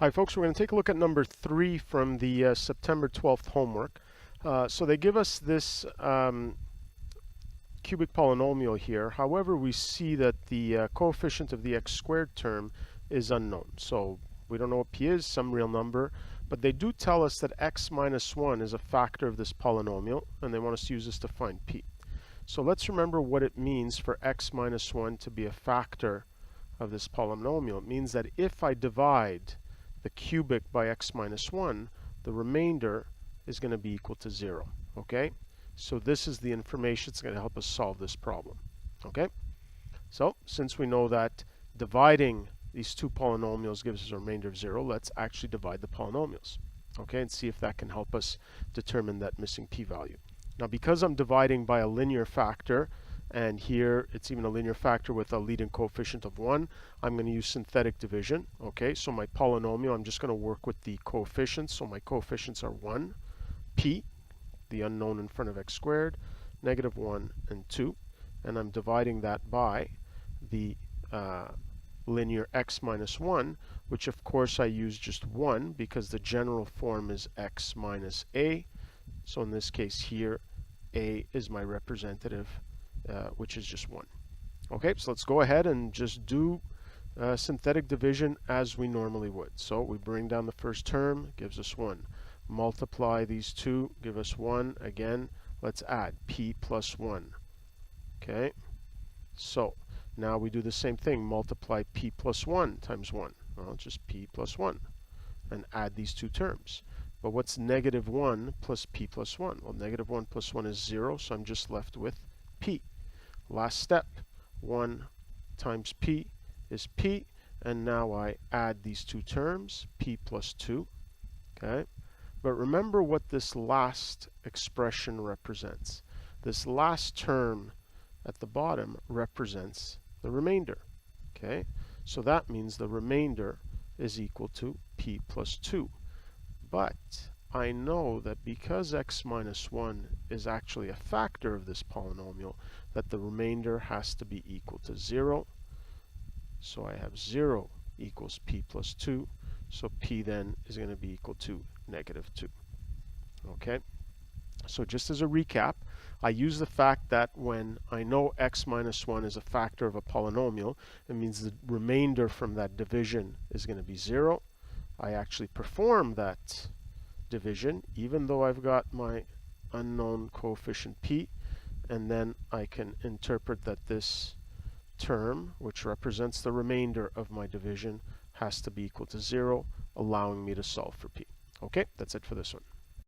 Hi folks, we're going to take a look at number 3 from the September 12th homework. So they give us this cubic polynomial here. However, we see that the coefficient of the x squared term is unknown. So we don't know what p is, some real number, but they do tell us that x minus 1 is a factor of this polynomial, and they want us to use this to find p. So let's remember what it means for x minus 1 to be a factor of this polynomial. It means that if I divide the cubic by x minus 1, the remainder is going to be equal to 0. Okay? So this is the information that's going to help us solve this problem. Okay? So since we know that dividing these two polynomials gives us a remainder of 0, let's actually divide the polynomials. Okay? And see if that can help us determine that missing p-value. Now because I'm dividing by a linear factor, and here it's even a linear factor with a leading coefficient of 1, I'm going to use synthetic division. Okay, so my polynomial, I'm just going to work with the coefficients. So my coefficients are 1, p, the unknown in front of x squared, negative 1, and 2. And I'm dividing that by the linear x minus 1, which of course I use just 1 because the general form is x minus a. So in this case here, a is my representative, which is just 1. Okay, so let's go ahead and just do synthetic division as we normally would. So we bring down the first term, gives us 1. Multiply these two, give us 1. Again, let's add p plus 1. Okay, so now we do the same thing. Multiply p plus 1 times 1. Well, just p plus 1. And add these two terms. But what's negative 1 plus p plus 1? Well, negative 1 plus 1 is 0, so I'm just left with p. Last step, 1 times p is p, and now I add these two terms, p plus 2. Okay, but remember what this last expression represents. This last term at the bottom represents the remainder. Okay, so that means the remainder is equal to p plus 2. But I know that because x minus 1 is actually a factor of this polynomial, that the remainder has to be equal to 0. So I have 0 equals p plus 2. So p then is going to be equal to negative 2. Okay? So just as a recap, I use the fact that when I know x minus 1 is a factor of a polynomial, it means the remainder from that division is going to be 0. I actually perform that division even though I've got my unknown coefficient p, and then I can interpret that this term, which represents the remainder of my division, has to be equal to 0, allowing me to solve for p. Okay, that's it for this one.